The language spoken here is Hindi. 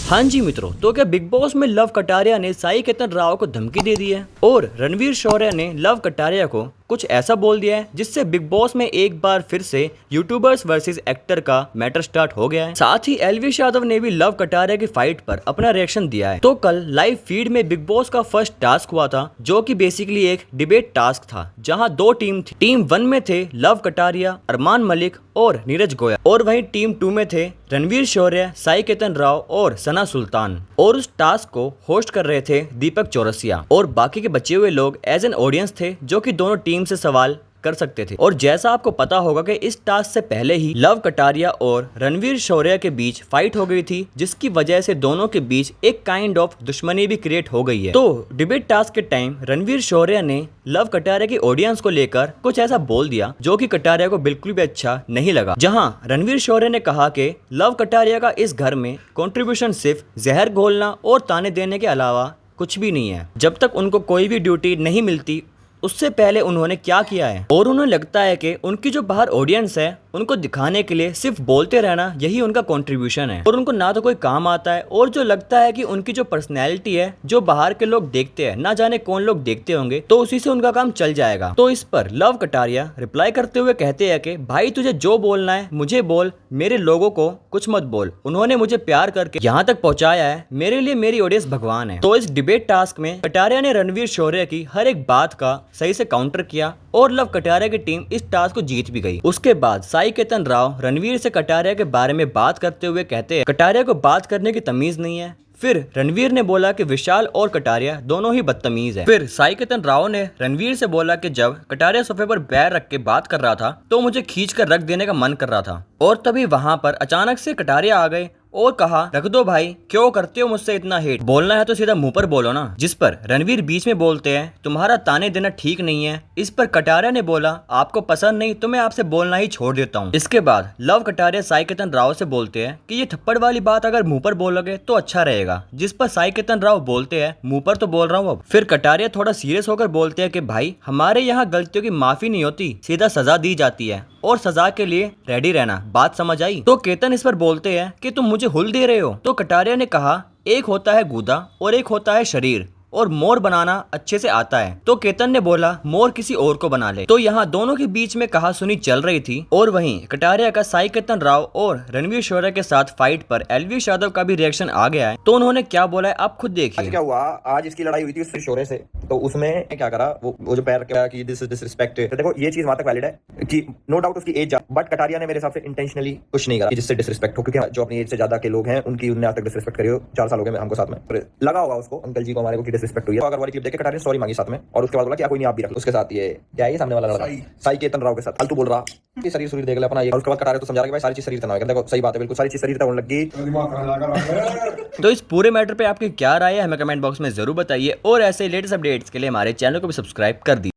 हाँ जी मित्रों, तो क्या बिग बॉस में लव कटारिया ने साई केतन राव को धमकी दे दी है और रणवीर शौर्य ने लव कटारिया को कुछ ऐसा बोल दिया है जिससे बिग बॉस में एक बार फिर से यूट्यूबर्स वर्सेस एक्टर का मैटर स्टार्ट हो गया है। साथ ही एलविश यादव ने भी लव कटारिया की फाइट पर अपना रिएक्शन दिया है। तो कल लाइव फीड में बिग बॉस का फर्स्ट टास्क हुआ था, जो कि बेसिकली एक डिबेट टास्क था, जहां दो टीम थी। टीम 1 में थे लव कटारिया, अरमान मलिक और नीरज गोयल, और वहीं टीम 2 में थे रणवीर शौर्य, साई केतन राव और सना सुल्तान। और उस टास्क को होस्ट कर रहे थे दीपक चौरसिया, और बाकी के बचे हुए लोग एज एन ऑडियंस थे जो कि दोनों टीम से सवाल कर सकते थे। और जैसा आपको पता होगा कि इस टास्क से पहले ही लव कटारिया और रणवीर शौर्य के बीच फाइट हो गई थी, जिसकी वजह से दोनों के बीच एक काइंड ऑफ दुश्मनी भी क्रिएट हो गई है। तो डिबेट टास्क के टाइम रणवीर शौर्य ने लव कटारिया की ऑडियंस को लेकर कुछ ऐसा बोल दिया जो कि कटारिया को बिल्कुल भी अच्छा नहीं लगा। जहां रणवीर शौर्य ने कहा कि लव कटारिया का इस घर में कंट्रीब्यूशन सिर्फ जहर घोलना और ताने देने के अलावा कुछ भी नहीं है। जब तक उनको कोई भी ड्यूटी नहीं मिलती, उससे पहले उन्होंने क्या किया है, और उन्हें लगता है कि उनकी जो बाहर ऑडियंस है उनको दिखाने के लिए सिर्फ बोलते रहना यही उनका कंट्रीब्यूशन है, और उनको ना तो कोई काम आता है, और जो लगता है कि उनकी जो पर्सनैलिटी है जो बाहर के लोग देखते हैं, ना जाने कौन लोग देखते होंगे, तो उसी से उनका काम चल जाएगा। तो इस पर लव कटारिया रिप्लाई करते हुए कहते हैं कि भाई तुझे जो बोलना है मुझे बोल, मेरे लोगों को कुछ मत बोल। उन्होंने मुझे प्यार करके यहाँ तक पहुंचाया है, मेरे लिए मेरी ऑडियंस भगवान है। तो इस डिबेट टास्क में कटारिया ने रणवीर शौर्य की हर एक बात का सही से काउंटर किया, और लव कटारिया की टीम इस टास्क को जीत भी गई। उसके बाद साई केतन राव रणवीर से कटारिया के बारे में बात करते हुए कहते हैं कटारिया को बात करने की तमीज नहीं है। फिर रणवीर ने बोला कि विशाल और कटारिया दोनों ही बदतमीज हैं। फिर साई केतन राव ने रणवीर से बोला कि जब कटारिया सोफे पर पैर रख के बात कर रहा था तो मुझे खींच कर रख देने का मन कर रहा था, और तभी वहां पर अचानक से कटारिया आ गए और कहा रख दो भाई, क्यों करते हो मुझसे इतना हेट, बोलना है तो सीधा मुंह पर बोलो ना। जिस पर रणवीर बीच में बोलते हैं तुम्हारा ताने देना ठीक नहीं है। इस पर कटारिया ने बोला आपको पसंद नहीं तो मैं आपसे बोलना ही छोड़ देता हूँ। इसके बाद लव कटारिया साई केतन राव से बोलते हैं कि ये थप्पड़ वाली बात अगर मुंह पर बोलोगे तो अच्छा रहेगा, जिस पर साई केतन राव बोलते हैं मुंह पर तो बोल रहा हूँ अब। फिर कटारिया थोड़ा सीरियस होकर बोलते हैं कि भाई हमारे यहाँ गलतियों की माफी नहीं होती, सीधा सजा दी जाती है, और सजा के लिए रेडी रहना, बात समझ आई। तो केतन इस पर बोलते हैं कि तुम मुझे हुल दे रहे हो। तो कटारिया ने कहा एक होता है गूदा और एक होता है शरीर, और मोर बनाना अच्छे से आता है। तो केतन ने बोला मोर किसी और को बना ले। तो यहाँ दोनों के बीच में कहा सुनी चल रही थी, और वहीं कटारिया का साई केतन राव और रणवीर शौर्य के साथ फाइट पर एलविश यादव का भी रिएक्शन आ गया है। तो उन्होंने क्या बोला है आप खुद देखिए। क्या हुआ आज इसकी लड़ाई हुई थी उससे शौर्य से, तो उसमें क्या करा वो जो पैर क्या कि दिस इज डिसरिस्पेक्ट। तो देखो ये चीज वहां तक वैलिड है कि नो डाउट उसकी एज, बट कटारिया ने मेरे हिसाब से इंटेंशनली कुछ नहीं करा जिससे डिसरिस्पेक्ट हो, क्योंकि जो अपनी एज से ज्यादा के लोग हैं उनकी उन्होंने आज तक डिसरिस्पेक्ट करी हो। 4 साल हो गए हमको साथ में, लगा होगा उसको अंकल जी को हमारे को की डिसरिस्पेक्ट हुई है। तो अगर वाली क्लिप देखे कटारिया सॉरी मांगी साथ में, और उसके बाद बोला क्या कोई नहीं आप भी रख लो उसके साथ। ये क्या है ये सामने वाला लड़का साई केतन राव के साथ फालतू बोल रहा कि शरीर देख ले अपना ये, और उसके बाद कटारिया तो समझा रहा कि भाई सारी चीज शरीर तना है। देखो सही बात है, बिल्कुल सारी चीज शरीर होने लगी। तो इस पूरे मैटर पे आपकी क्या राय है हमें कमेंट बॉक्स में जरूर बताइए, और ऐसे लेटेस्ट अपडेट्स के लिए हमारे चैनल को भी सब्सक्राइब कर दीजिए।